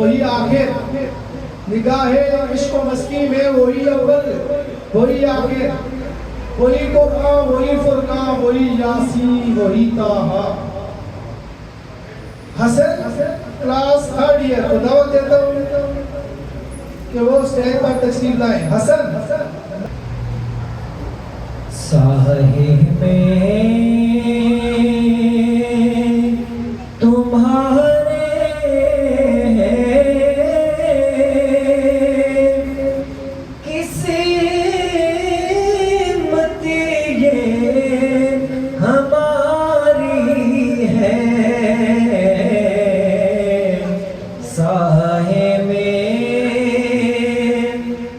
وہی آخر، نگاہ عشق و مسکی میں وہی اول وہی آخر، وہی قرآن وہی فرقان وہی یاسین وہی طٰہٰ۔ حسن کلاس 3rd ایئر کو دعوت دیتا ہوں کہ وہ اسٹیج پر تشریف لائیں۔ حسن سایہ میں تمہارے کسی مت یہ ہماری ہے، سایہ میں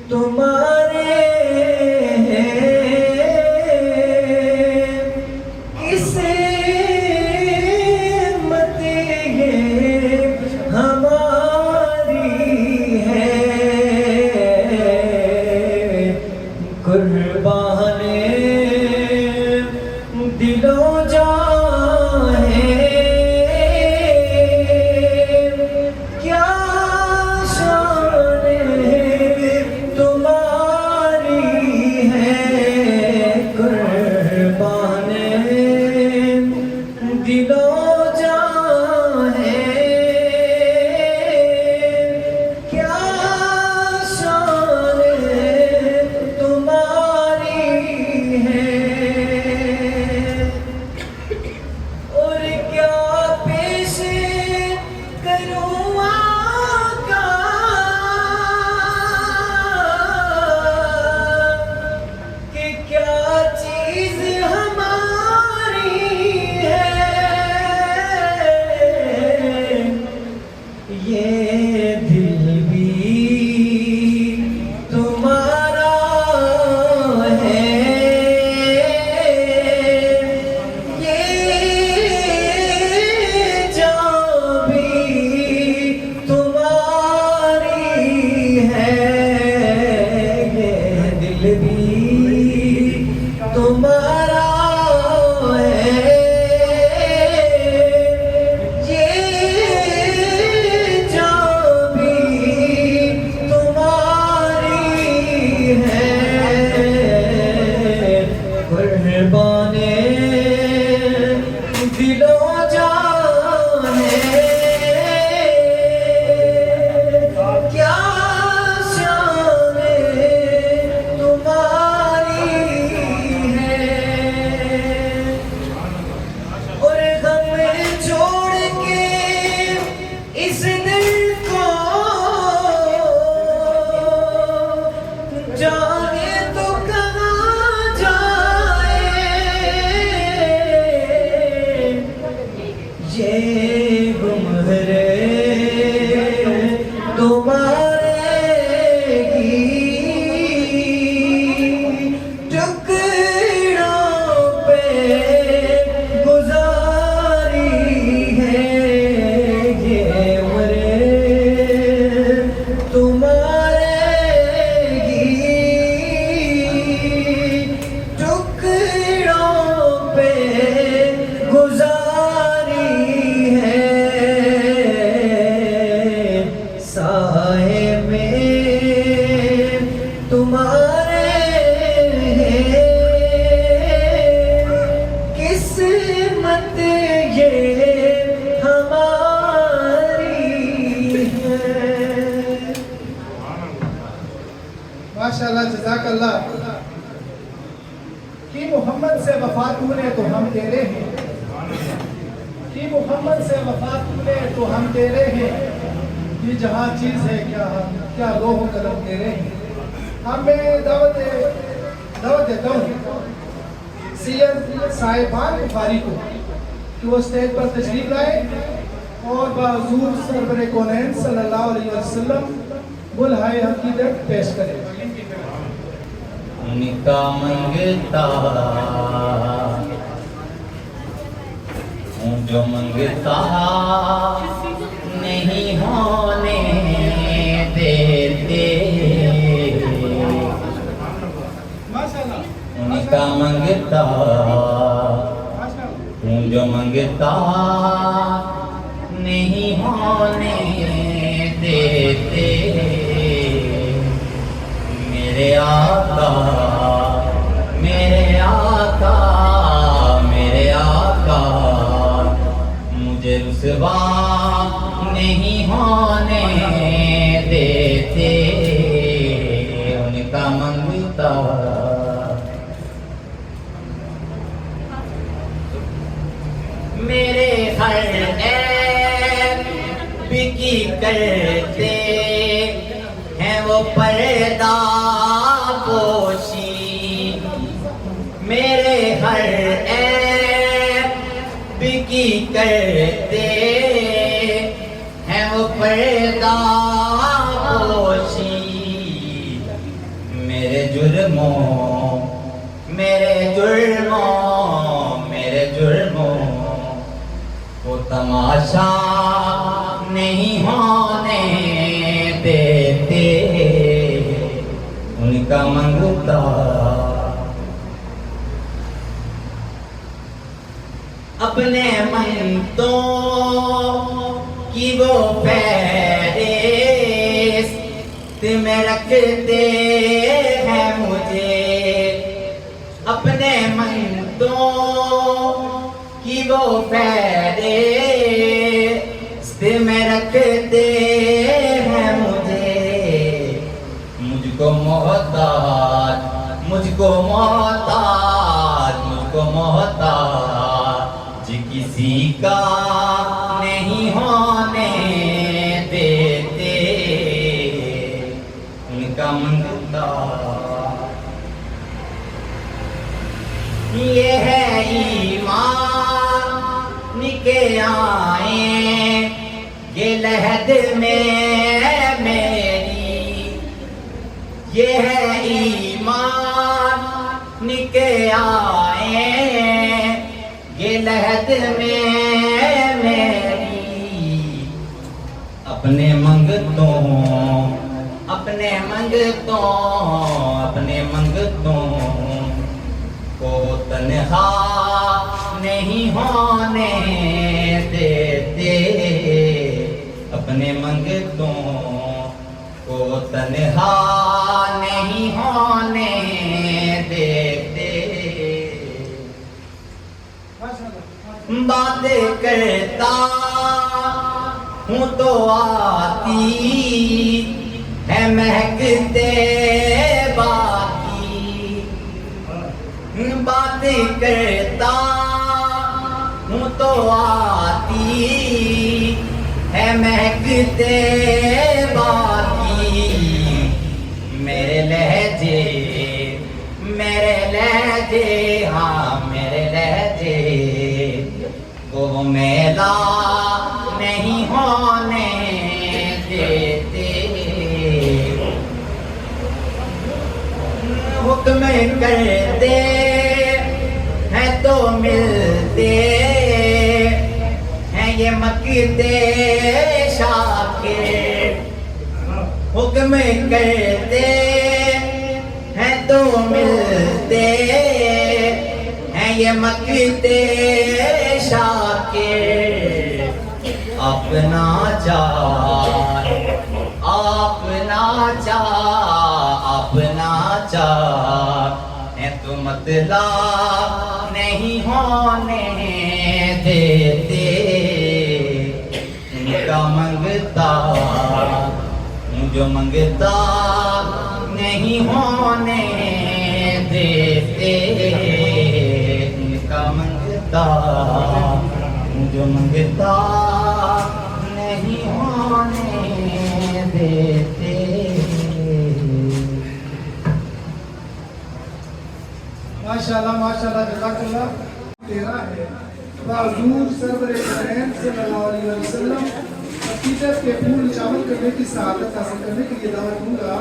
تمہارے قربان دل و جان ہے، کیا شان تمہاری ہے، قربان دل و جان ہے، کیا شان اور کیا پیش کروں آقا کہ کیا چیز ہماری ہے، یہ دل بھی تمہارا ہے، تمہارا ہے، یہ جان بھی تمہاری ہے، قربان دل و جان ہے، کیا شان تمہاری ہے، اور غم چھوڑ کے اس دل کو جانے تو کہاں جائے، یہ گمہرے تمہارے ہی ٹکڑوں پہ گزاری ہے، یہ عمریں تمہارے ہی ٹکڑوں پہ گزاری ہے، سایہ میں تمہارے قسمت یہ ہماری ہے۔ ماشاءاللہ جزاک اللہ کہ محمد سے وفا تو نے تو ہم تیرے ہیں، کہ محمد سے وفا تو نے تو ہم تیرے ہیں، یہ جہاں چیز ہے کیا روح و قلم تیرے ہیں۔ اب میں دعوت دیتا ہوں سید صاحبان بخاری کو کہ وہ اسٹیج پر تشریف لائے اور بحضور سرور کونین صلی اللہ علیہ وسلم بلہائے عقیدت پیش کریں۔ ان کا منگتا ہوں جو منگتا نہیں ہونے دیتے، ان کا منگتا ہوں جو منگتا نہیں ہونے دیتے، میرے آقا میرے آقا میرے آقا مجھے رسوا نہیں ہونے دیتے ان کا منگتا میرے ہر عیب بکی کرتے ہیں وہ پردہ پوشی میرے ہر عیب بکی کرتے ہیں وہ پردہ پوشی میرے جرموں میرے جرموں میرے جرموں وہ تماشا نہیں ہونے دیتے ان کا منگتا اپنے منگتوں کی وہ فہرست میں رکھتے ہیں مجھے اپنے منگتوں کی وہ فہرست میں رکھتے ہیں مجھے مجھ کو محتاج مجھ کو محتاج مجھ کو محتاج کسی کا نہیں ہونے دیتے ان کا منگتا یہ ہے ایمان نکے آئیں یہ لہد میں میری یہ ہے ایمان نکے آئیں یہ لہد میں میری اپنے منگتوں اپنے منگتوں اپنے منگتوں کو تنہا نہیں ہونے دیتے اپنے منگتوں کو تنہا نہیں ہونے دیتے باتیں کرتا ہوں تو آتی ہے مہکتے باقی باتیں کرتا ہوں تو آتی ہے مہکتے باقی میرے لہجے ہاں میرے لہجے وہ میلا نہیں ہونے دیتے حکم کرتے ہیں تو ملتے ہیں یہ مکتے شاکر حکم کرتے ہیں تو ملتے ہیں یہ مکتے شاکر اپنا چار اپنا چار ہے تو مطلب نہیں ہونے دیتے ان کا منگتا جو منگتا نہیں ہونے دیتے ان کا منگتا جو منگتا نہیں ہونے دیتے ماشاءاللہ جزاک اللہ تیرا ہے حضور سرور کائنات صلی اللہ علیہ وسلم عقیدت کے پھول شامل کرنے کی سعادت حاصل کرنے کے لیے دعوت دوں گا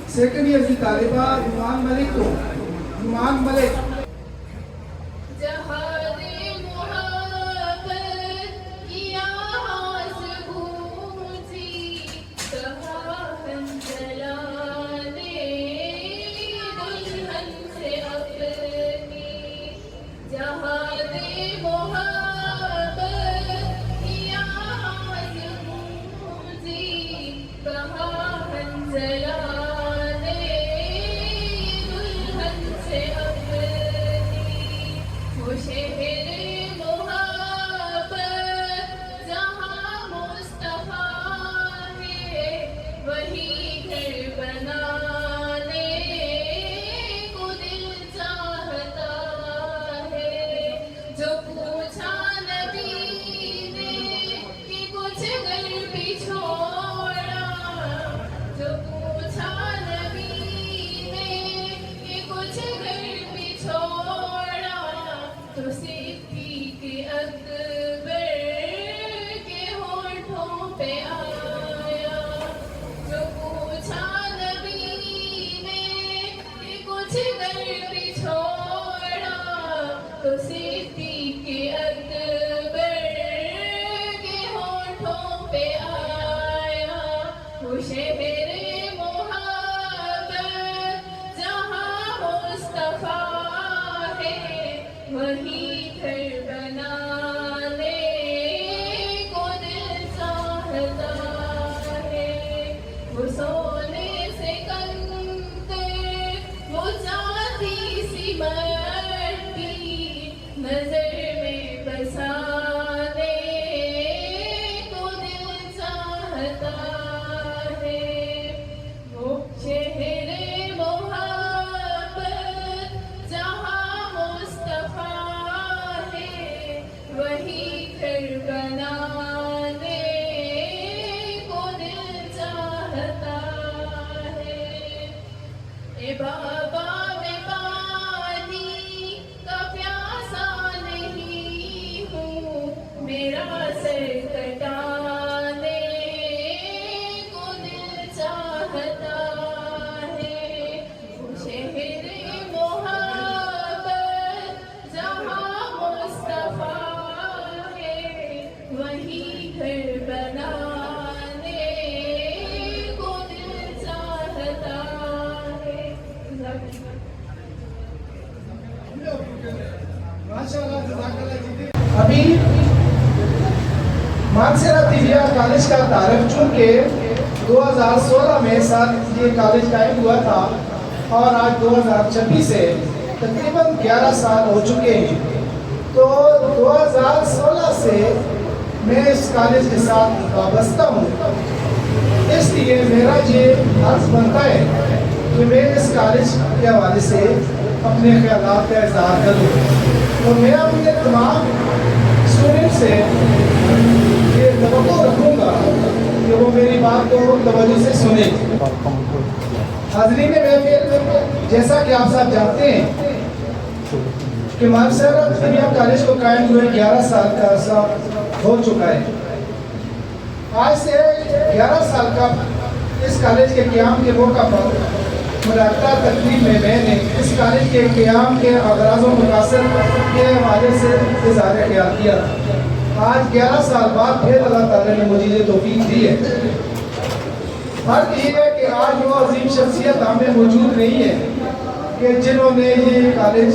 سیکنڈ ایئر کی طالبہ نعمان ملک کو نعمان ملک تو صدیق اکبر کے ہونٹوں پہ آیا وہ شہر محبت جہاں مصطفیٰ ہے وہی گھر بنانے کو دل چاہتا ہے وہ سونے سے کنتے وہ چاندی سی مٹی نظر میں بسانے کو دل چاہتا ہے وہ شہر محبت جہاں مصطفیٰ ہے وہی گھر بنانے کو دل چاہتا ہے اے بابا میں پانی کا پیاسا نہیں ہوں میرا سر کٹانے کو دل چاہتا ہے وہ شہر محبت جہاں مصطفیٰ ہے وہی گھر بنانے کو دل چاہتا ہے ماشاءاللہ جزاک اللہ جی۔ ابھی مانسہرہ طبیہ کالج کا تعارف چونکہ 2016 میں سال یہ کالج قائم ہوا تھا اور آج 2026 ہے تقریباً 11 سال ہو چکے ہیں، تو 2016 سے میں اس کالج کے ساتھ وابستہ ہوں، اس لیے میرا یہ عرض بنتا ہے کہ میں اس کالج کے حوالے سے اپنے خیالات کا اظہار کروں، تو میں اپنے تمام اسٹوڈنٹ سے یہ توقع رکھوں گا کہ وہ میری بات کو توجہ سے سنیں۔ حاضرین محفل، جیسا کہ آپ سب جانتے ہیں کہ مانسہرہ طبیہ کالج کو قائم ہوئے 11 سال کا عرصہ ہو چکا ہے۔ آج سے 11 سال کا اس کالج کے قیام کے موقع پر مراقبہ تقریب میں میں نے اس کالج کے قیام کے اغراض و مقاصد کے حوالے سے اظہار خیال کیا تھا۔ آج 11 سال بعد پھر اللہ تعالیٰ نے مجھے یہ توفیق دی ہے۔ فرق یہ ہے کہ آج وہ عظیم شخصیت ہمیں موجود نہیں ہے کہ جنہوں نے یہ کالج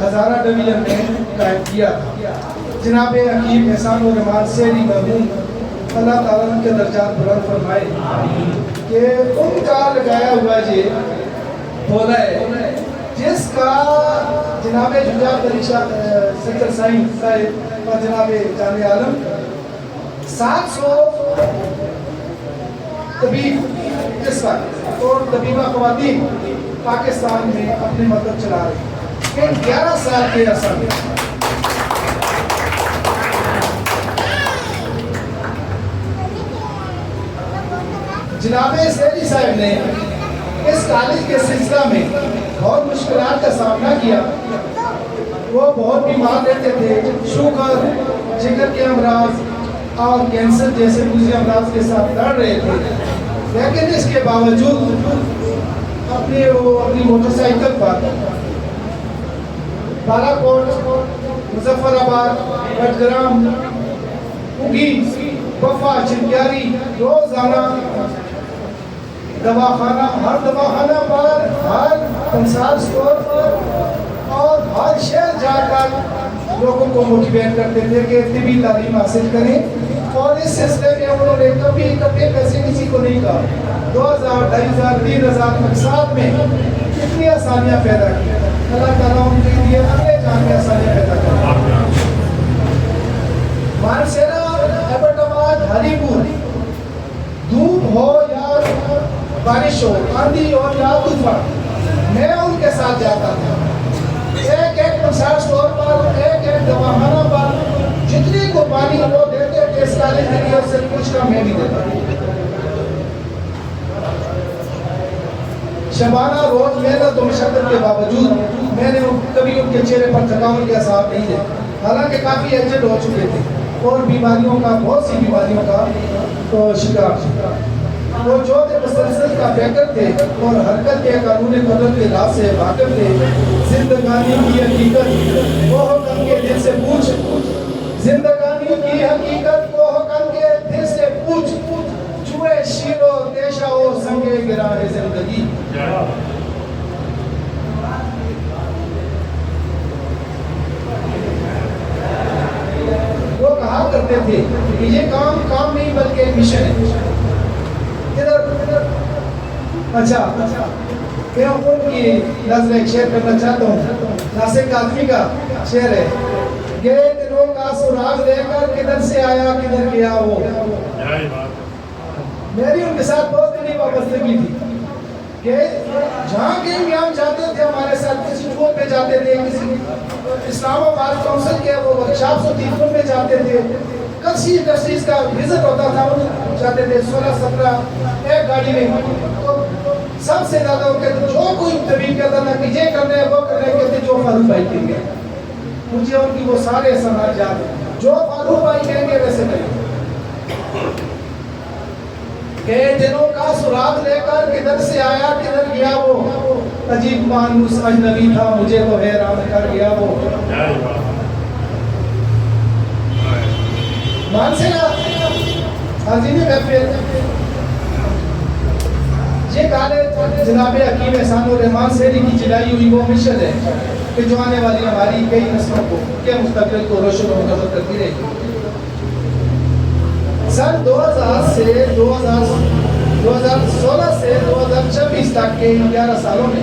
ہزارہ ڈویژن میں قائم کیا تھا۔ جناب حکیم احسان الرحمان سیری مرحوم اللہ تعالیٰ ان کے درجات بلند فرمائے کہ ان کا لگایا ہوا یہ پودا ہے جس کا جناب جناب سکر سائن صاحب اور جناب جان عالم 700 طبیب اس وقت اور طبیبہ خواتین پاکستان میں اپنے مطلب چلا رہے ہیں ان 11 سال کے عرصہ میں۔ جناب سیری صاحب نے اس کالج کے سلسلہ میں بہت مشکلات کا سامنا کیا، وہ بہت بیمار رہتے تھے، شوگر، جگر کے امراض اور کینسر جیسے دوسرے امراض کے ساتھ لڑ رہے تھے، لیکن اس کے باوجود اپنی موٹر سائیکل پر بالاکوٹ، مظفر آباد، بٹگرام، اگی، بفا، چنکیاری روزانہ دواخانہ، ہر دواخانہ پر، ہر کنسار سٹور پر اور ہر شہر جا کر لوگوں کو موٹیویٹ کرتے تھے کہ طبی تعلیم حاصل کریں، اور اس سلسلے میں انہوں نے کبھی پیسے کسی کو نہیں کہا۔ 2000، 2500، 3000 مقصاد میں کتنی آسانیاں پیدا کی، اللہ تعالیٰ ان کے لیے اگلے جان میں آسانیاں پیدا کریں۔ مانسہرہ، ایبٹ آباد، ہری پور، دھوپ ہو یا بارش ہو، آندھی ہو یا طوفان، میں ان کے ساتھ جاتا تھا۔ ایک ایک کنسرٹ سٹور پر، ایک ایک دواخانہ پر جتنی قربانی وہ دیتے تھے اس کالج کے لیے، اس سے کچھ کم میں بھی دیتا۔ شبانہ روز محنت و مشقت کے باوجود میں نے کبھی ان کے چہرے پر تھکاوٹ کے آثار نہیں دیکھے، حالانکہ کافی ایجڈ ہو چکے تھے اور بیماریوں کا، بہت سی بیماریوں کا شکار تھے۔ وہ جو تھے مسلسل کا بیکر تھے اور حرکت کے قانون قدرت کے راز سے واقف تھے، زندگانی کی حقیقت وہ حکم کے دل سے پوچھ، زندگانی کی حقیقت وہ حکم کے دل سے پوچھ، چوئے شیر و دیشہ و سنگے گراہ زندگی۔ وہ کہا کرتے تھے کہ یہ کام نہیں بلکہ ایک مشن ہے۔ ادھر اچھا میں ان کی نظر ایک شعر کرنا چاہتا ہوں، ناصر کاظمی کا شعر ہے، گئے دنوں کا سراغ لے کر کدھر سے آیا کدھر گیا وہ۔ میری ان کے ساتھ بہت دلی وابستگی تھی کہ جہاں کہیں بھی ہم جاتے تھے ہمارے ساتھ، کسی ٹور پہ جاتے تھے، کسی اسلام آباد کونسل کے وہ ورکشاپس ہوتی ان میں جاتے تھے، کسی انڈسٹریز کا وزٹ ہوتا تھا ان جاتے تھے 16-17 ایک گاڑی میں، تو سب سے زیادہ وہ کہتے جو کوئی طبیب کہتا تھا کہ یہ کرنا ہے وہ کرنا ہے، کہتے جو فاروق بھائی کہیں گے۔ مجھے ان کی وہ سارے احسانات یاد ہیں، جو فاروق بھائی کہیں گے ویسے کریں۔ کہ دنوں کا سراغ لے کر کدھر سے آیا کدھر گیا وہ، عجیب مانوس اجنبی تھا مجھے تو حیران کر گیا وہ۔ مانسیرا عظیم محفل، یہ گانے جناب حکیم احسان الرحمان سیری کی جلائی ہوئی وہ مشن ہے کہ جو آنے والی ہماری کئی نسلوں کو کے مستقبل کو روشن و منور کرتی رہے گی۔ سن 2000 سے 2016 سے 2026 تک کے 11 سالوں میں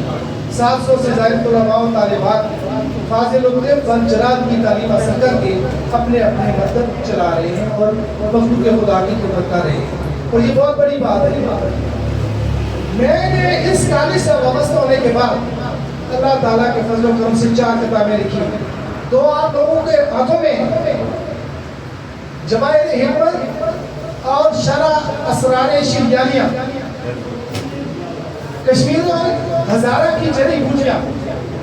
700 سے زائد علماء و طالبات فاضل الطب بنچرات کی تعلیم حاصل کر کے اپنے مطلب چلا رہے ہیں اور مخلوق خدا کی خدمت کر رہے ہیں، اور یہ بہت بڑی بات ہے۔ میں نے اس کالج سے وابستہ ہونے کے بعد اللہ تعالیٰ کے فضل و کرم سے 4 کتابیں لکھی، 2 آپ لوگوں کے ہاتھوں میں جواہر حکمت اور شرح اسرار شریعیہ، کشمیر اور ہزارہ کی جڑی بوٹیاں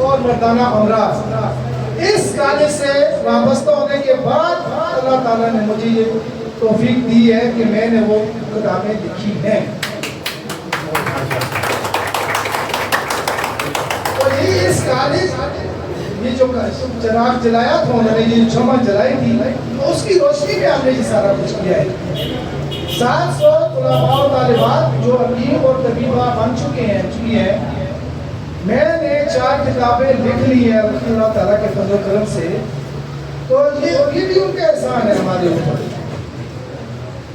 اور مردانہ امراض۔ اس کالج سے وابستہ ہونے کے بعد اللہ تعالیٰ نے مجھے یہ توفیق دی ہے کہ میں نے وہ کتابیں لکھی ہیں، اور یہ اس کالج یہ جو چراغ جلایا تھا انہوں نے، یہ شمع جلائی تھی، اس کی روشنی میں ہم نے یہ سارا کچھ کیا ہے۔ 700 علماء و طالبات جو حکیم اور طبیبہ بن چکی ہیں، میں نے 4 کتابیں لکھ لی ہیں اللہ تعالیٰ کے فضل و کرم سے، تو یہ بھی ان کا احسان ہے ہمارے اوپر۔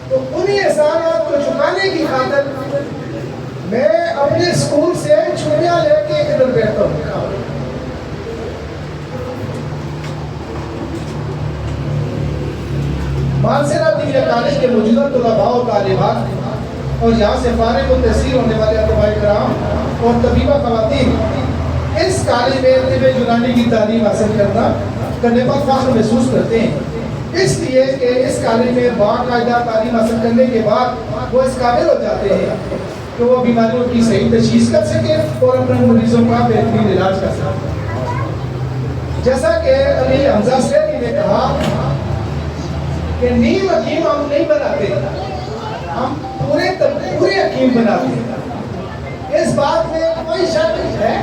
تو انہی احسانات کو چکانے کی خاطر میں اپنے اسکول سے چھٹیاں لے کے ادھر بیٹھتا ہوں۔ مانسیرا دیویہ کالج کے موجودہ طلباء و طالبات اور یہاں سے فارغ و تحصیل ہونے والے طلباء کرام اور طبیبہ خواتین اس کالج میں طب یونانی کی تعلیم حاصل کرنے پر فخر محسوس کرتے ہیں، اس لیے کہ اس کالج میں باقاعدہ تعلیم حاصل کرنے کے بعد وہ اس قابل ہو جاتے ہیں کہ وہ بیماریوں کی صحیح تشخیص کر سکے اور اپنے مریضوں کا بہترین علاج کر سکے۔ جیسا کہ علی حمزہ سیری نے کہا کہ نیم حکیم ہم نہیں بناتے، ہم پورے حکیم بناتے ہیں۔ اس بات میں کوئی شک نہیں ہے۔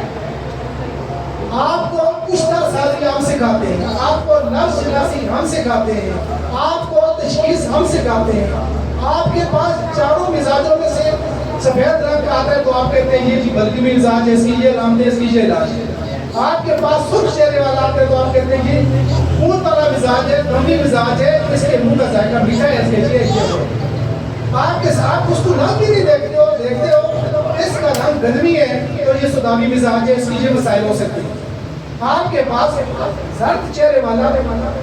آپ کو کشتہ سازی ہم سکھاتے ہیں، آپ کو نفس شناسی ہم سکھاتے ہیں، آپ کو تشخیص ہم سکھاتے ہیں۔ آپ کے پاس چاروں مزاجوں میں سے سفید رنگ کا آتا ہے تو آپ کہتے ہیں یہ جی بلغمی مزاج ہے، اس کی یہ رام دے، اس کی یہ علاج ہے۔ آپ کے پاس سرخ چہرے والا آتا ہے تو آپ کہتے ہیں یہ خون والا مزاج ہے، دمی مزاج ہے، اس کے منہ کا ذائقہ میٹھا ہے، اس کے یہ آپ کے ساتھ اس کو رنگ بھی نہیں دیکھتے ہو اس کا رنگ گرمی ہے تو یہ سودامی مزاج ہے، اس کی یہ مسائل ہو سکتے ہیں۔ آپ کے پاس زرد چہرے والا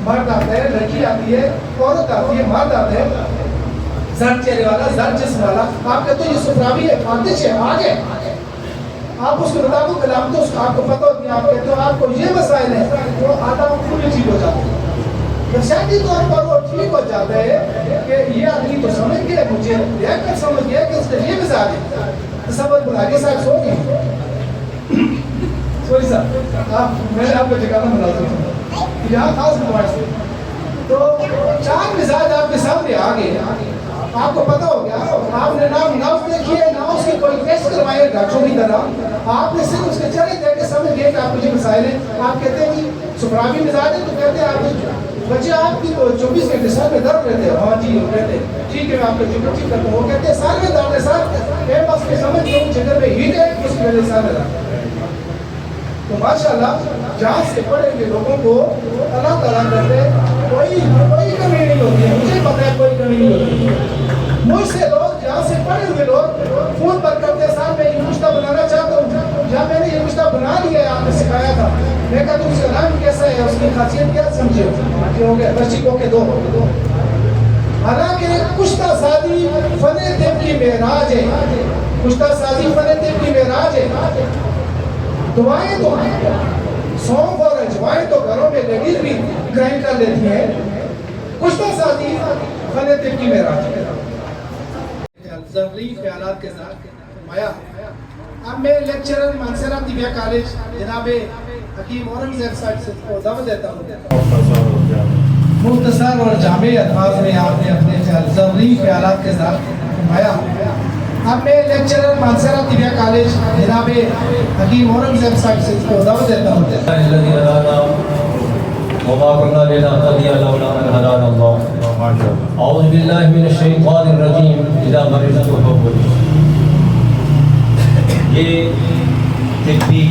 مرد آتا ہے، لڑکی آتی ہے، عورت آتی ہے، مرد آتا ہے، زرد چہرے والا، زرد جسم والا، آپ کہتے ہیں یہ سفراوی ہے، فاتش ہے، آگے آپ اس کے مطابق کلام تو آپ کو پتہ ہوتی ہے، آپ کہتے ہو آپ کو یہ مسائل ہے، وہ آدھا پورے ٹھیک ہو جاتے ہیں۔ نفسیاتی طور پر وہ ٹھیک ہو جاتا ہے کہ یہ آدمی تو سمجھ گیا، مجھے دیکھ کر سمجھ گیا کہ اس کا یہ مزاج ہے، تصور بلا کے ساتھ سو گئے۔ سوری صاحب، میں نے آپ کو جگانا ملازم ہوں یہاں خاص موبائل سے، تو 4 مزاج آپ کے سامنے آ گئے، آپ کو پتہ ہو گیا، آپ نے نام نفس دیکھیے، نہ اس کے کوئی ٹیسٹ کروائے گاچوں کی طرح، آپ نے صرف اس کے چہرے دیکھ کے سمجھ گئے کہ آپ مجھے مسائل ہیں. آپ کہتے ہیں کہ سفراوی مزاج ہے تو کہتے ہیں آپ بچے آپ کی 24 گھنٹے سال میں درد رہتے ہیں. ہاں جی وہ کہتے ہیں ٹھیک ہے میں آپ کا ذکر ٹھیک کرتا ہوں. وہ کہتے ہیں سال میں درد ہے سر میں بس میں سمجھ گیا ہوں جگر میں ہیٹ ہے اس کی وجہ سے سال میں درد. تو ماشاءاللہ جہاں سے پڑھے ہوئے لوگوں کو اللہ تعالیٰ کرتے کوئی کمی نہیں ہوتی ہے. مجھے پتہ ہے کوئی کمی نہیں ہوتی ہے. مجھ سے لوگ جہاں سے پڑھے ہوئے لوگ فون پر کرتے صاحب میں یہ مشتہ بنانا چاہتا ہوں. جہاں میں نے یہ مشتہ بنا لیا ہے آپ نے سکھایا تھا میں کہا تم سے رنگ کیسا ہے اس کی خاصیت کیا سمجھے کہ ہو گیا بس ٹھیک ہو کے دو. حالانکہ کشتہ سازی فن طب کی معراج ہے. کشتہ سازی فن طب کی معراج ہے. دعائیں تو سونف اور اجوائیں تو گھروں میں لیڈیز بھی گرائنڈ کر لیتی ہیں. کشتہ سازی فن طب کی معراج ہے. ضروری خیالات کے ساتھ فرمایا. اب میں لیکچرر مانسرا طبیہ کالج جناب حکیم اورنگزیب صاحب سے دعوت دیتا ہوں. مختصر اور جامع الفاظ میں آپ نے اپنے ضروری خیالات کے ساتھ فرمایا. اب میں لیکچرر مانسرا طبیہ کالج جناب حکیم اورنگزیب صاحب سے دعوت دیتا ہوں. اعوذ باللہ من الشیطان الرجیم اذا مرضت فهو یہ طبی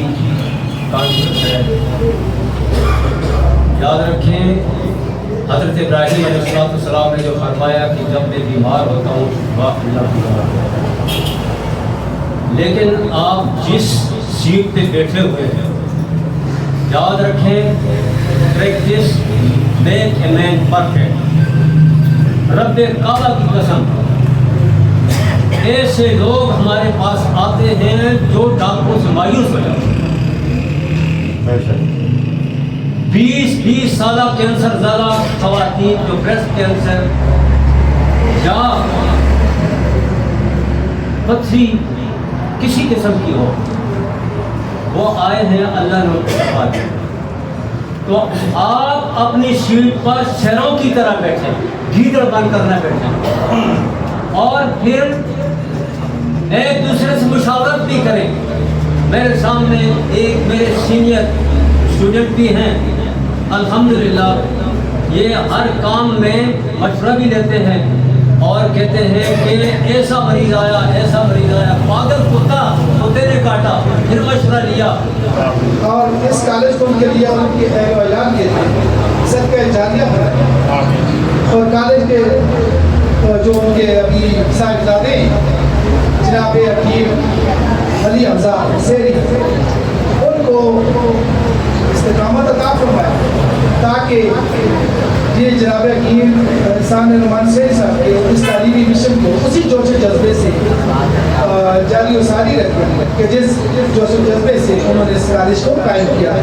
کانفرنس ہے. یاد رکھیں حضرت ابراہیم علیہ السلام نے جو فرمایا کہ جب میں بیمار ہوتا ہوں واہ اللہ کی بات. لیکن آپ جس سیٹ پہ بیٹھے ہوئے ہیں یاد رکھیں practice make a man perfect. رب کعبہ کی قسم ایسے لوگ ہمارے پاس آتے ہیں جو ڈاکٹروں سے مایوس ہو جاتے ہیں. 20 سالہ کینسر زدہ خواتین جو بریسٹ کینسر یا پتھری کسی قسم کی ہو وہ آئے ہیں اللہ نے شفا دی. تو آپ اپنی سیٹ پر شہروں کی طرح بیٹھیں گیدڑ بن کرنا بیٹھیں اور پھر ایک دوسرے سے مشاورت بھی کریں. میرے سامنے ایک میرے سینئر اسٹوڈنٹ بھی ہیں الحمدللہ یہ ہر کام میں مشورہ بھی لیتے ہیں اور کہتے ہیں کہ ایسا مریض آیا پاگل کتا کتے نے کاٹا پھر مشورہ لیا. اور اس کالج کو ان کے لیے ان کی اعلان کیے تھے صدقہ جاریہ ہے. اور کالج کے جو ان کے ابھی صاحبزادے جناب حکیم علی حمزہ سیری ان کو استقامت عطا فرمائے تاکہ یہ جناب حکیم انسان نعمان سیری صاحب کے اس تعلیمی مشن کو اسی جوش جذبے سے جاری و ساری رکھیں کہ جس جوش جذبے سے انہوں نے اس کالج کو قائم کیا ہے.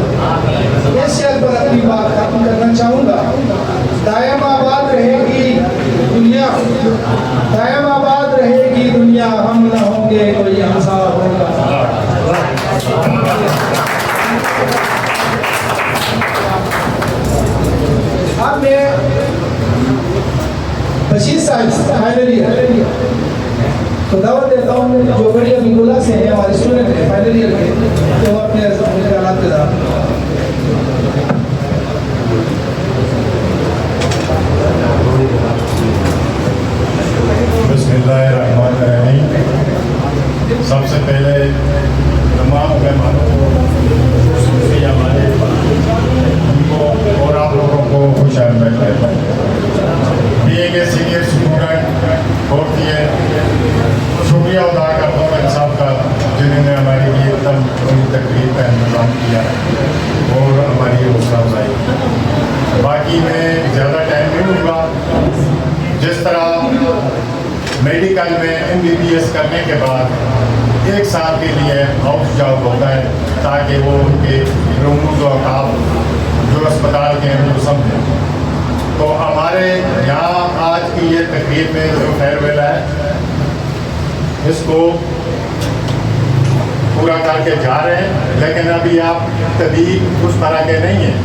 اس شعر پر اپنی بات ختم کرنا چاہوں گا. دائم آباد رہے گی دنیا دائم آباد رہے گی دنیا ہم نہ ہوں گے کوئی ہمسا ہوگا. اب میں بشیر صاحب فائنلی تو دعوت دیتا ہوں جو بڑی ابھی گولہ سے ہیں ہمارے اسٹوڈنٹ ہیں فائنل ایئر کے تو وہ اپنے خیالات کے ساتھ. بسم اللہ الرحمن الرحیم. سب سے پہلے تمام مہمانوں کو خصوصی ہمارے ان کو اور آپ لوگوں کو خوش آمدید کہتا ہوں. بینگ اے سینئر اسٹوڈنٹ بہت ہی شکریہ ادا کرتا ہوں ان صاحب کا جنہوں نے ہمارے لیے اتنا بڑی تقریب کا انتظام کیا اور ہماری حوصلہ افزائی. باقی میں زیادہ ٹائم نہیں لوں گا. جس طرح میڈیکل میں MBBS کرنے کے بعد 1 سال کے لیے ہاؤس جاب ہوتا ہے تاکہ وہ ان کے رموز و اوقات جو اسپتال کے ہیں وہ سمجھیں. تو ہمارے یہاں آج کی یہ تقریب میں جو فیئر ویل ہے اس کو پورا کر کے جا رہے ہیں. لیکن ابھی آپ طبیب اس طرح کے نہیں ہیں.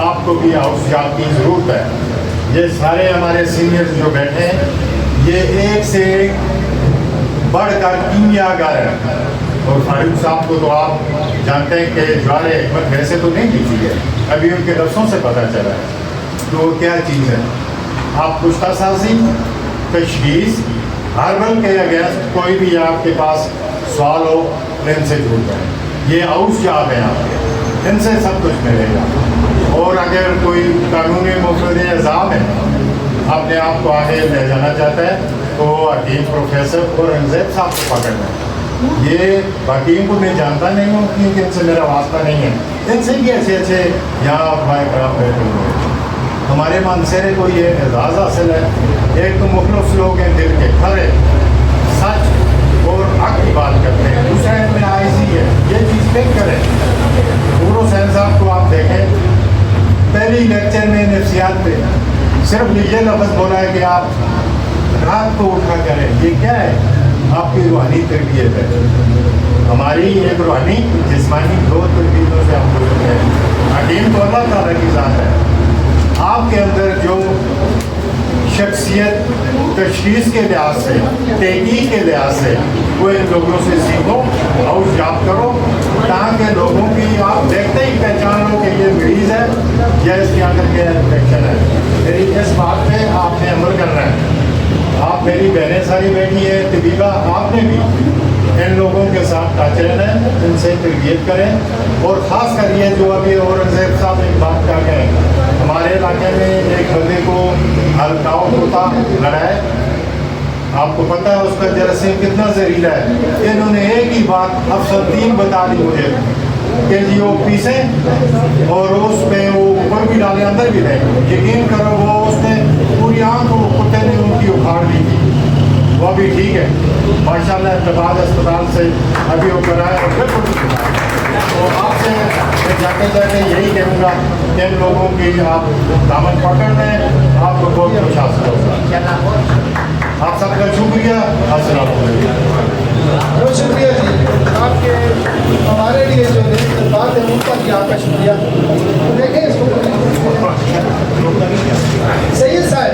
آپ کو بھی ہاؤس جاب کی ضرورت ہے. یہ سارے ہمارے سینئرز جو بیٹھے ہیں یہ ایک سے ایک بڑھ کر کیمیا گر ہیں اور فاروق صاحب کو تو آپ جانتے ہیں کہ جوار حکمت ویسے تو نہیں لکھی ہے، ابھی ان کے لفظوں سے پتہ چلا ہے تو وہ کیا چیز ہے. آپ پشتہ سازی، تشخیص، ہربل کے اگینسٹ کوئی بھی آپ کے پاس سوال ہو ان سے جڑ جائیں. یہ ہاؤس جاب ہیں آپ کے، ان سے سب کچھ ملے گا. اور اگر کوئی قانونی مفرد نظام ہے اپنے آپ کو آگے لے جانا چاہتا ہے تو حکیم پروفیسر اور انزیب صاحب کو پکڑنا ہے. یہ حکیم کو میں جانتا نہیں ہوں کیونکہ ان سے میرا واسطہ نہیں ہے. ان سے بھی ایسے ایسے یہاں بھائی کرام بیٹھے ہوئے ہیں. ہمارے منصرے کو یہ اعزاز حاصل ہے. ایک تو مخلص لوگ ہیں دل کے کھڑے، سچ اور حق کی بات کرتے ہیں. دوسرا ان میں عاجزی ہے. یہ چیز پک کریں. نور حسین صاحب کو آپ دیکھیں، پہلی لیکچر میں نفسیات پہ صرف یہ لفظ بولا ہے کہ آپ رات کو اٹھا کریں. یہ کیا ہے؟ آپ کی روحانی تربیت ہے. ہماری ایک روحانی جسمانی دو تربیتوں سے ہم گزرتے ہیں. حکیم تو اللہ تعالیٰ کی ذات ہے. آپ کے اندر جو شخصیت تشخیص کے لحاظ سے، تحقیق کے لحاظ سے، وہ ان لوگوں سے سیکھو، ہاؤس جاب کرو، تاکہ لوگوں کی آپ دیکھتے ہی پہچان ہو کہ یہ مریض ہے یا اس کے اندر کیا انفیکشن ہے. میری اس بات پہ آپ نے عمل کرنا ہے. آپ میری بہنیں ساری بیٹھی ہیں، طبیبہ آپ نے بھی ان لوگوں کے ساتھ ٹچ رہنا ہے، ان سے تربیت کریں. اور خاص کر یہ جو ابھی اورنگزیب صاحب ایک بات کر گئے، ہمارے علاقے میں ایک بندے کو ہلکاؤ ہوتا لڑا ہے. آپ کو پتہ ہے اس کا جراثیم کتنا زہریلا ہے. انہوں نے ایک ہی بات افسر 3 بتا دی مجھے کہ جی وہ پیسیں اور اس پہ وہ اوپر بھی ڈالے اندر بھی دیں. یقین کرو وہ اس نے پوری آنکھ کو کتے نے ان کی اکھاڑ دی تھی. وہ ابھی ٹھیک ہے ماشاءاللہ. اتباع اسپتال سے ابھی وہ کرایا اور بالکل ٹھیک ہے. تو آپ سے جاتے جاتے یہی کہوں گا کہ ان لوگوں کی آپ دامن پکڑ لیں، آپ کو بہت کچھ حاصل ہوگا. آپ سب کا شکریہ. السلام علیکم. بہت شکریہ جی. آپ کے ہمارے لیے جو بات ہے ان کا بھی آپ کا شکریہ. دیکھیں اس کو سید صاحب،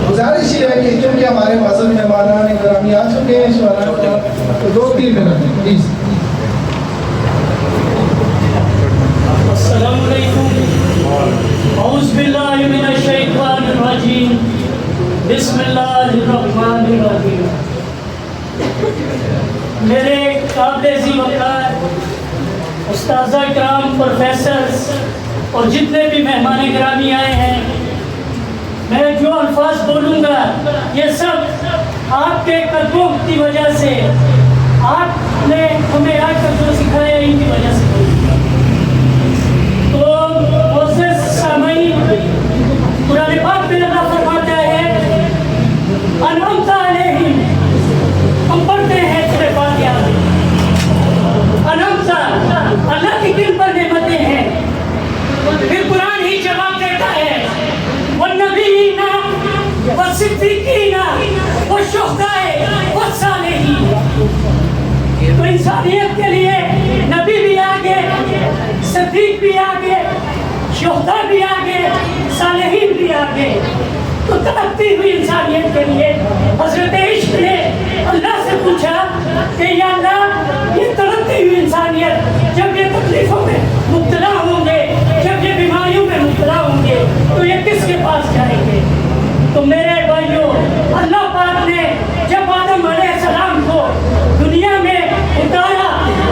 گزارش یہ ہے کہ کیونکہ ہمارے معزز مہمان گرامی آ چکے ہیں تو 2-3 منٹ پلیز. السلام علیکم. اعوذ باللہ من الشیطان الرجیم. بسم اللہ الرحمن الرحیم. میرے قابل عزیز وقار استاذہ کرام، پروفیسرز اور جتنے بھی مہمان گرامی آئے ہیں، میں جو الفاظ بولوں گا یہ سب آپ کے قدموں کی وجہ سے، آپ نے ہمیں آج تک جو سکھایا ان کی وجہ سے بولوں گا. تو معزز سامعین، قرآن پاک میں اللہ فرماتا ہے انعمت علیہم. ہم پڑھتے ہیں سورہ فاتحہ میں انعمت، اللہ کی کن پر نعمتیں ہیں. پھر قرآن ہی جواب دیتا ہے والنبیین والصدیقین والشہداء والصالحین. تو انسانیت کے لیے نبی بھی آگے، صدیق بھی آگے، شہداء بھی آگے، صالحین بھی آگے. تو ترقی ہوئی انسانیت کے لیے حضرت عشق نے اللہ سے پوچھا کہ یا اللہ یہ ترقی ہوئی انسانیت جب یہ تکلیفوں میں مبتلا ہوں گے، جب یہ بیماریوں میں مبتلا ہوں گے تو یہ کس کے پاس جائیں گے؟ تو میرے بھائیوں، اللہ پاک نے جب آدم علیہ السلام کو دنیا میں اتارا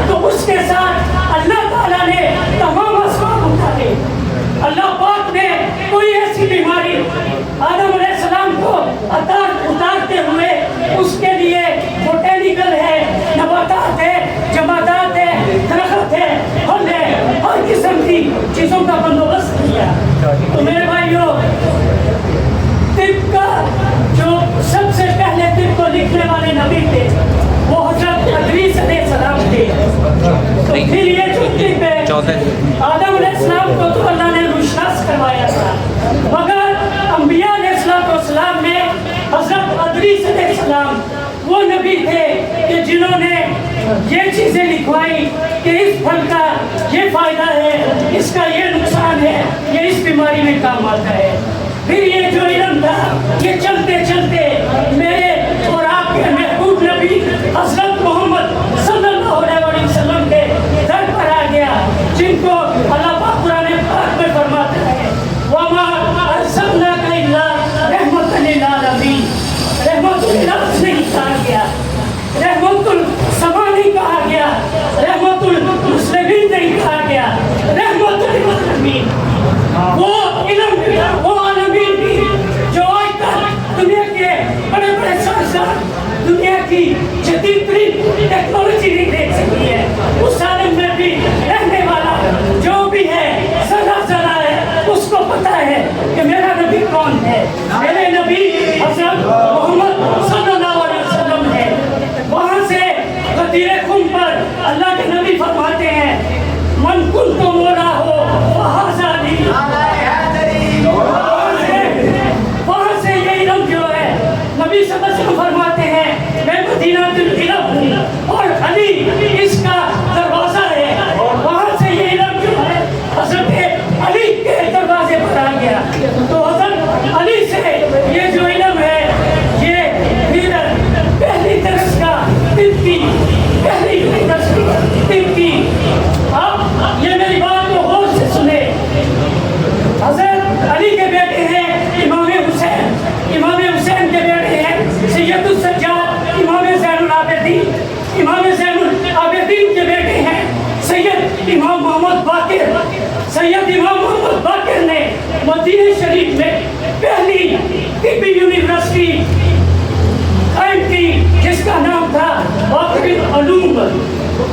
تو اس کے ساتھ اللہ تعالیٰ نے تمام اسباب اتارے. اللہ پاک نے کوئی ایسی بیماری آدم علیہ السلام کو اتارتے ہوئے اس کے لیے بوٹینیکل ہے، نباتات ہے، جمادات ہے، درخت ہے، پھل ہے، ہر قسم کی چیزوں کا بندوبست کیا. تو میرے بھائیوں، طب کا جو سب سے پہلے طب کو لکھنے والے نبی تھے وہ حضرت ادریس علیہ السلام تھے. تو پھر یہ جو طب ہے، آدم علیہ السلام کو تو اللہ نے روشناس کروایا تھا، مگر انبیاء علیہ السلام میں حضرت ادریس علیہ السلام وہ نبی تھے کہ جنہوں نے یہ چیزیں لکھوائی کہ اس پھل کا یہ فائدہ ہے، اس کا یہ نقصان ہے، یہ اس بیماری میں کام آتا ہے. پھر یہ جو علم تھا یہ چلتے چلتے میرے اور آپ کے محبوب نبی حضرت محمد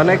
1x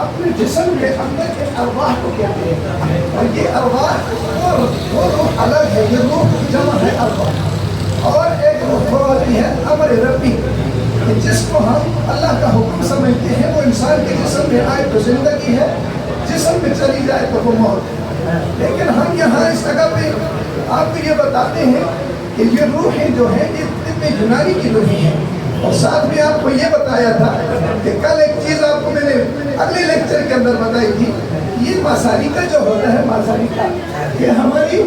اپنے جسم کے اندر کے ارواح کو کہتے ہیں، اور یہ ارواح وہ روح الگ ہے، یہ روح جمع ہے ارواح، اور ایک روح ہوتی ہے امر ربی، کہ جس کو ہم اللہ کا حکم سمجھتے ہیں، وہ انسان کے جسم میں آئے تو زندگی ہے، جسم میں چلی جائے تو وہ موت ہے۔ لیکن ہم یہاں اس جگہ پہ آپ کو یہ بتاتے ہیں کہ یہ روحیں جو ہیں یہ طب یونانی کی روحیں ہیں، اور ساتھ میں آپ کو یہ بتایا تھا کہ کل ایک چیز آپ کو میں نے اگلے لیکچر کے اندر بتائی تھی، یہ ماساری کا جو ہوتا ہے، ماساری کا کہ ہماری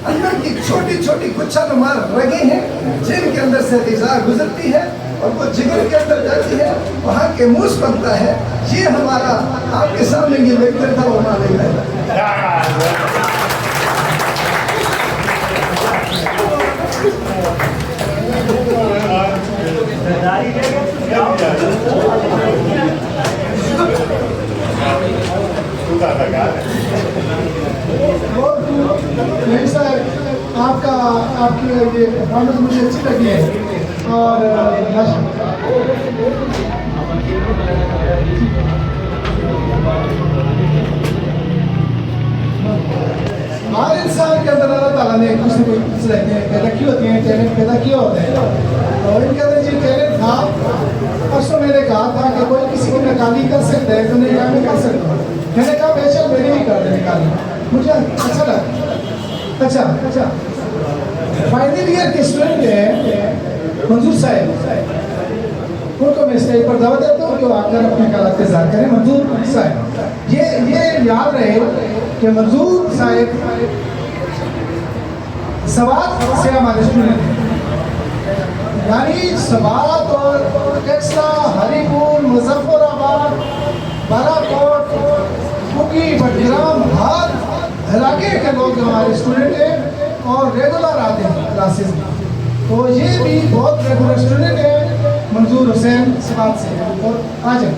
اندر کی چھوٹی چھوٹی گچھا نما رگیں ہیں جن کے اندر سے غذا گزرتی ہے اور وہ جگر کے اندر جاتی ہے، وہاں کے موس بنتا ہے۔ یہ ہمارا آپ کے سامنے یہ لیکچر تھا، وہ مانے گا۔ آپ کی یہ پرفارمنس مجھے اچھی لگی ہے، اور ہر انسان کے اندر اللہ تعالیٰ نے کچھ نہ کچھ پیدا کی ہوتی ہیں، ٹیلنٹ پیدا کیا ہوتا ہے، اور ان کے اندر یہ ٹیلنٹ تھا۔ پرسوں میں نے کہا تھا کہ کوئی کسی کی نکالی کر سکتا ہے تو نہیں میں کر سکتا ہوں، میں نے کہا بے شک میری بھی کر دے نکالی، مجھے اچھا لگا۔ اچھا فائنل ایئر کے اسٹوڈنٹ ہیں منظور صاحب، ان کو میں اسٹیج پر دعوت دیتا ہوں کہ وہ آ کر اپنے خیالات کا اظہار کریں۔ منظور صاحب، یہ یاد رہے کہ منظور صاحب سوات سے ہمارے اسٹوڈنٹ ہیں، یعنی سوات اور ٹیکسلا، ہری پور، مظفر آباد، بارہ کوٹ، بکی، بٹگرام، ہر علاقے کے لوگ ہمارے اسٹوڈنٹ ہیں اور ریگولر آتے ہیں کلاسز میں، تو یہ بھی بہت ریگولر اسٹوڈنٹ ہیں۔ منظور حسین سوات سے ہیں، اور آ جائیں۔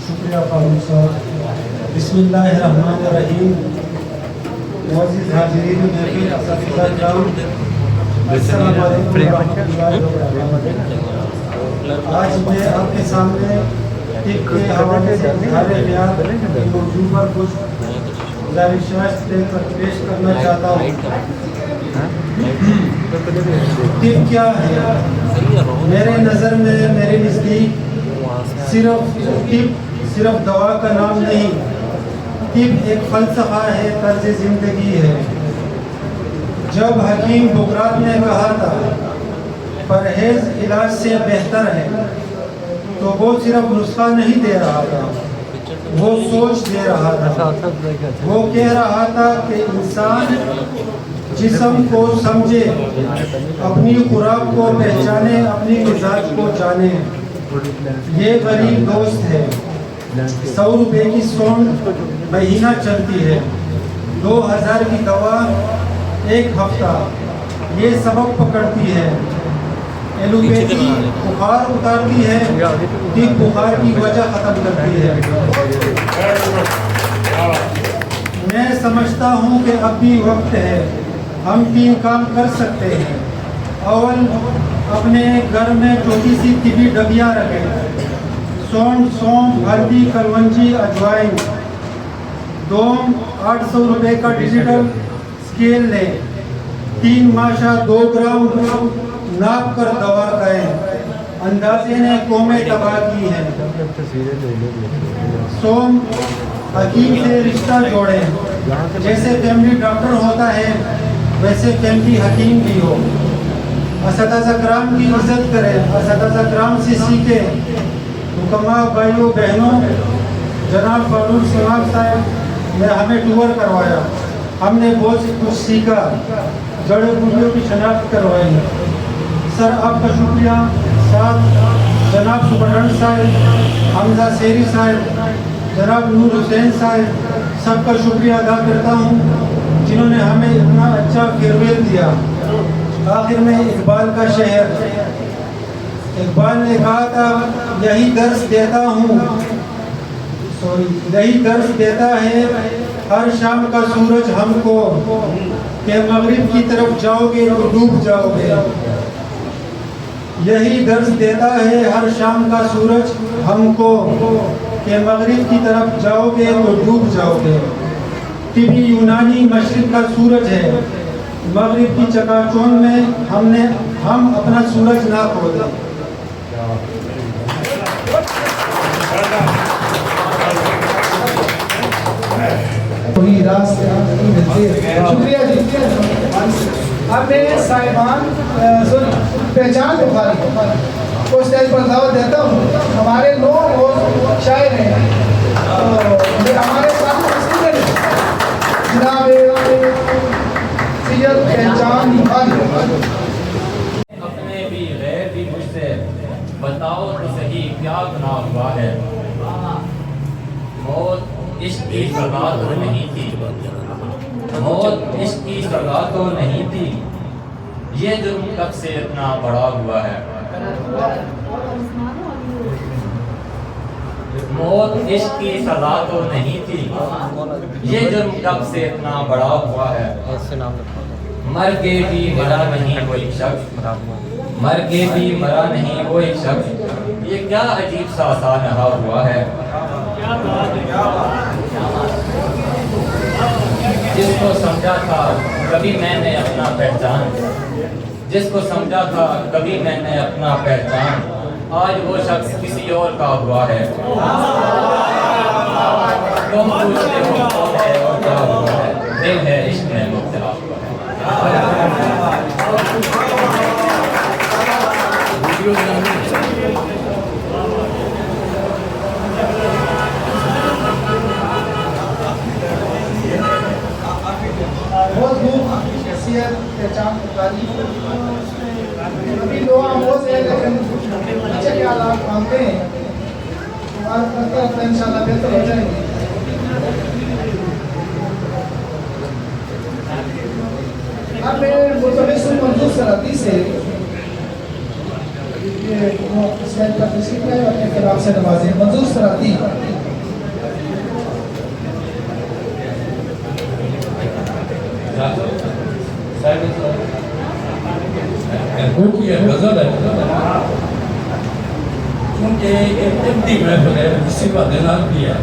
شکریہ فاروق صاحب۔ بسم اللہ الرحمن الرحیم۔ معزز حاضرین محفل، اساتذہ کرام، السلام علیکم ورحمۃ اللہ وبرکاتہ۔ آج میں آپ کے سامنے طب کے حوالے سے اظہار خیال کے موضوع پر کچھ گزارشات پیش کرنا چاہتا ہوں۔ طب کیا ہے؟ میرے نظر میں، میرے نزدیک صرف دوا کا نام نہیں، طب ایک فلسفہ ہے، طرز زندگی ہے۔ جب حکیم بکرات نے کہا تھا پرہیز علاج سے بہتر ہے، تو وہ صرف نسخہ نہیں دے رہا تھا، وہ سوچ دے رہا تھا۔ وہ کہہ رہا تھا کہ انسان جسم کو سمجھے، اپنی خوراک کو پہچانے، اپنی مزاج کو جانے۔ یہ غریب دوست ہے، 100 روپے کی سونڈ مہینہ چلتی ہے، 2000 کی دوا ایک ہفتہ، یہ سبق پکڑتی ہے۔ ایلوپیتھی بخار اتارتی ہے، طب بخار کی وجہ ختم کرتی ہے۔ میں سمجھتا ہوں کہ اب بھی وقت ہے، ہم 3 کام کر سکتے ہیں۔ اول، اپنے گھر میں چھوٹی سی طبی ڈبیاں رکھیں، سونف، ہلدی، کلونجی، اجوائن۔ دوم، 800 روپے کا ڈیجیٹل اسکیل لیں، 3 ماشا 2 گرام ناپ کر دوا کھائیں، اندازے نے قومیں تباہ کی ہیں۔ سوم، حکیم سے رشتہ جوڑیں، جیسے فیملی ڈاکٹر ہوتا ہے ویسے فیملی حکیم بھی ہو۔ اساتذہ کرام کی عزت کریں، اساتذہ کرام سے سیکھیں۔ حکماء بھائیوں بہنوں، جناب فاروق صاحب نے ہمیں ٹور کروایا، ہم نے بہت کچھ سیکھا، جڑی بوٹیوں کی شناخت کروائی۔ سر آپ کا شکریہ، ساتھ جناب سپرڈنٹ صاحب، حمزہ سیری صاحب، جناب نور حسین صاحب، سب کا شکریہ ادا کرتا ہوں جنہوں نے ہمیں اتنا اچھا فیئرویل دیا۔ آخر میں اقبال کا شعر، اقبال نے کہا تھا یہی درس دیتا ہے ہر شام کا سورج ہم کو کہ مغرب کی طرف جاؤ گے تو ڈوب جاؤ گے. یہی درس دیتا ہے ہر شام کا سورج ہم کو کہ مغرب کی طرف جاؤ گے تو ڈوب جاؤ گے. طبی یونانی مشرق کا سورج ہے, مغرب کی چکا چوند میں ہم اپنا سورج نہ کھو دیں. شکریہ جی. اب میں صاحبان پہچان بخاری کو اسٹیج پر دعوت دیتا ہوں. ہمارے 9 روز شاعر ہیں, ہمارے ساتھ جناب سید پہچان بخاری. اپنے بھی غیر بھی مجھ سے بتاؤ تو صحیح کیا گناہ ہوا ہے. موت عشق کی سزا تو نہیں تھی, موت عشق کی سزا تو نہیں تھی, یہ جرم کب سے اتنا بڑا ہوا ہے. موت عشق کی سزا تو نہیں تھی, یہ جرم کب سے اتنا بڑا ہوا ہے. مر کے بھی مرا نہیں وہ ایک شخص, مر کے بھی مرا نہیں وہ ایک شخص, یہ کیا عجیب سا سانحہ ہوا ہے. جس کو سمجھا تھا کبھی میں نے اپنا پہچان, جس کو سمجھا تھا کبھی میں نے اپنا پہچان, آج وہ شخص کسی اور کا ہوا ہے. تم پوچھتے ہو کون ہے اور کیا ہوا ہے, دل ہے عشق میں مبتلا ہوا بہت خوب شخصیت پہچان بخاری. ابھی دو آموز ہے لیکن اچھے کے آلات مانتے ہیں, اور کرتے رہتے ہیں انشاءاللہ بہتر ہو جائیں گے. اب میں متبس منظور سراتی سے اسٹیج پر تشریف لائے اور اپنے کلام سے نوازیں. منظور سراتی. غزل ہے چونکہ ایک ابدی محفل ہے, کسی کا دلال بھی ہے.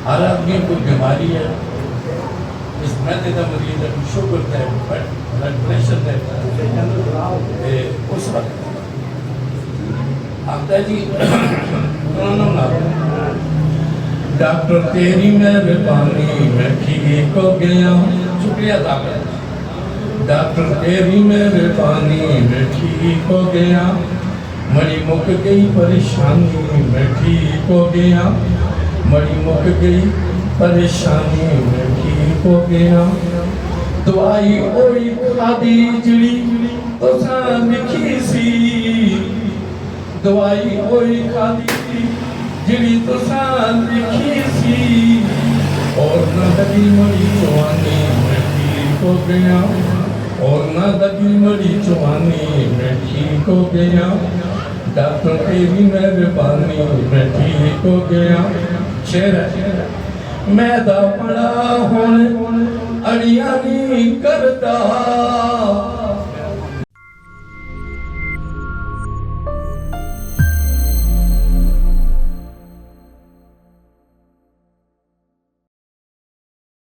ہر آدمی کو بیماری ہے, اس میدے کا مریض ہے, شوگر ہے, بلڈ پریشر ہے. اس وقت آتا جی ڈاکٹر تیری مہربانی میں ٹھیک ہو گیا. شکریہ ڈاکٹر. ڈاکٹر تیری مہربانی میں ٹھیک ہو گیا, مری مک گئی پریشانی میں ٹھیک ہو گیا, مری مک گئی پریشانی میں ٹھیک ہو گیا. دعائی اوئی کھادی جڑی تو سان لکھی سی, دعائی اوئی کھادی جڑی تو سان لکھی سی, اور نہ لگی مری جوانی میں ٹھیک ہو گیا, اور نہ لگی مری جوانی میں ٹھیک ہو گیا. ڈاکٹر تیری مہربانی میں ٹھیک ہو گیا. شعر ہے میدہ پڑا ہون اڑیاں نہیں کرتا,